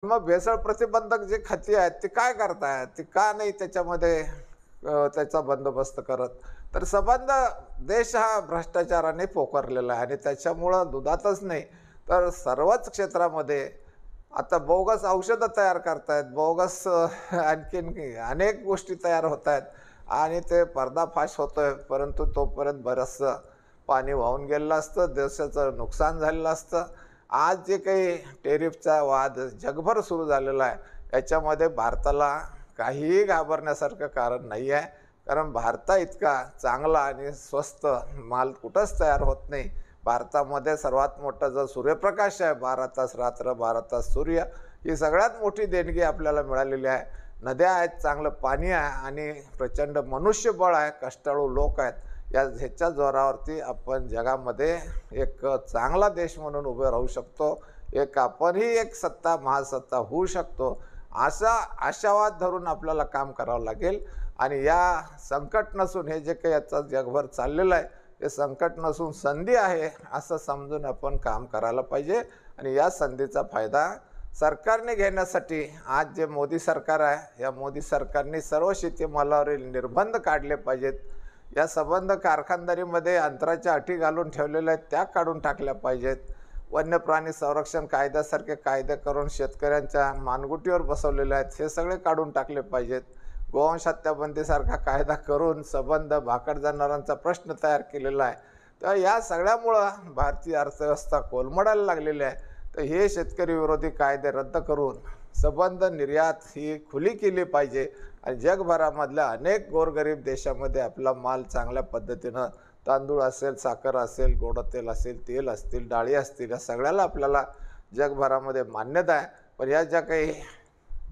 मग भेसळ प्रतिबंधक जे खाती आहेत ते काय करतायत? ते का नाही त्याच्यामध्ये त्याचा बंदोबस्त करत? तर संबंध देश हा भ्रष्टाचाराने पोखरलेला आहे आणि त्याच्यामुळं दुधातच नाही तर सर्वच क्षेत्रामध्ये आता बोगस औषधं तयार करतायत, बोगस आणखीन अनेक गोष्टी तयार होत आहेत आणि ते पर्दाफाश होतोय. परंतु तोपर्यंत बरचसं पाणी वाहून गेलेलं असतं, देशाचं नुकसान झालेलं असतं. आज जे काही टेरिफचा वाद जगभर सुरू झालेला आहे, याच्यामध्ये भारताला काहीही घाबरण्यासारखं कारण नाही आहे. कारण भारताइतका चांगला आणि स्वस्त माल कुठंच तयार होत नाही. भारतामध्ये सर्वात मोठा जो सूर्यप्रकाश आहे, 12 तास रात्र 12 तास सूर्य, ही सगळ्यात मोठी देणगी आपल्याला मिळालेली आहे. नद्या आहेत, चांगलं पाणी आहे आणि प्रचंड मनुष्यबळ आहे, कष्टाळू लोक आहेत. ह्याच्या जोरावरती आपण जगामध्ये एक चांगला देश म्हणून उभे राहू शकतो. आपणही एक सत्ता महासत्ता होऊ शकतो, असा आशावाद धरून आपल्याला काम करावं लागेल. आणि या संकट नसून हे जे काही आता जगभर चाललेलं आहे, हे संकट नसून संधी आहे असं समजून आपण काम करायला पाहिजे. आणि या संधीचा फायदा सरकारने घेण्यासाठी आज जे मोदी सरकार आहे, या मोदी सरकारने सर्व शेतीमालावरील निर्बंध काढले पाहिजेत. या संबंध कारखानदारीमध्ये अंतराच्या अटी घालून ठेवलेल्या आहेत, त्या काढून टाकल्या पाहिजेत. वन्य प्राणी संरक्षण कायद्यासारखे कायदे करून शेतकऱ्यांच्या मानगुटीवर बसवलेले आहेत, हे सगळे काढून टाकले पाहिजेत. गोवंश हत्याबंदीसारखा कायदा करून संबंध भाकड जनावरांचा प्रश्न तयार केलेला आहे. तर या सगळ्यामुळं भारतीय अर्थव्यवस्था कोलमडायला लागलेली आहे. तर हे शेतकरी विरोधी कायदे रद्द करून संबंध निर्यात ही खुली केली पाहिजे आणि जगभरामधल्या अनेक गोरगरीब देशामध्ये आपला माल चांगल्या पद्धतीनं तांदूळ असेल, साखर असेल, गोडं तेल असेल, तेल असतील, डाळी असतील, या सगळ्याला आपल्याला जगभरामध्ये मान्यता आहे. पण या ज्या काही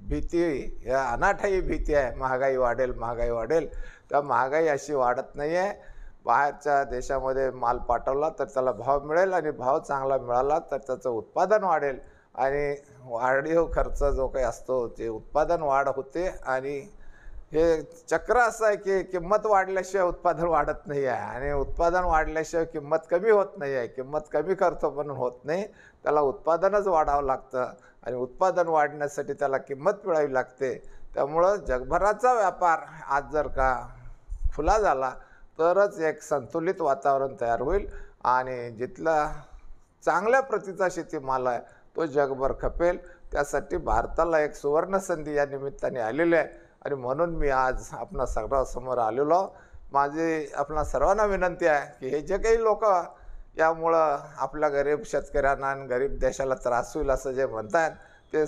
भीती, या अनाठाई भीती आहे, महागाई वाढेल महागाई वाढेल, त्या महागाई अशी वाढत नाही आहे. बाहेरच्या देशामध्ये माल पाठवला तर त्याला भाव मिळेल आणि भाव चांगला मिळाला तर त्याचं उत्पादन वाढेल आणि वाढीव खर्च जो काही असतो ते उत्पादन वाढ होते. आणि हे चक्र असं आहे की किंमत वाढल्याशिवाय उत्पादन वाढत नाही आहे आणि उत्पादन वाढल्याशिवाय किंमत कमी होत नाही आहे. किंमत कमी करतो म्हणून होत नाही, त्याला उत्पादनच वाढावं लागतं आणि उत्पादन वाढण्यासाठी त्याला किंमत मिळावी लागते. त्यामुळं जगभराचा व्यापार आज जर का खुला झाला तरच एक संतुलित वातावरण तयार होईल आणि जिथला चांगल्या प्रतीचा शेतीमाल आहे तो जगभर खपेल. त्यासाठी भारताला एक सुवर्ण संधी या निमित्ताने आलेली आहे आणि म्हणून मी आज आपणा सर्वांसमोर आलेलो. माझी आपणा सर्वांना विनंती आहे की हे जे काही लोक यामुळं आपल्या गरीब शेतकऱ्यांना आणि गरीब देशाला त्रास होईल असं जे म्हणतात ते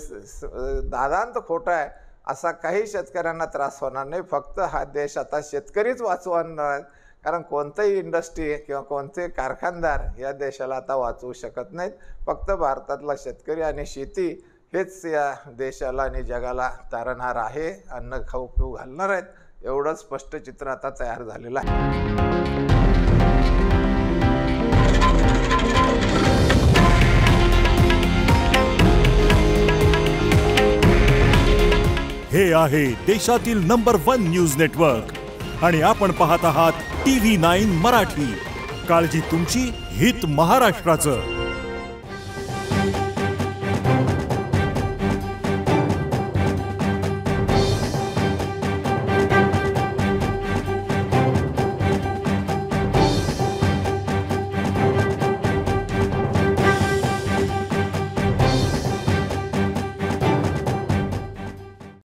दादांत खोटं आहे. असा काही शेतकऱ्यांना त्रास होणार नाही. फक्त हा देश आता शेतकरीच वाचवणार आहेत. कारण कोणताही इंडस्ट्री किंवा कोणते कारखानदार या देशाला आता वाचवू शकत नाहीत. फक्त भारतातला शेतकरी आणि शेती हेच या देशाला आणि जगाला तारणार आहे, अन्न खाऊ पिऊ घालणार आहेत. एवढं स्पष्ट चित्र आता तयार झालेलं आहे. हे आहे देशातील नंबर 1 न्यूज नेटवर्क आणि आपण पाहत आहात TV9 मराठी. काळजी तुमची, हित महाराष्ट्राचं.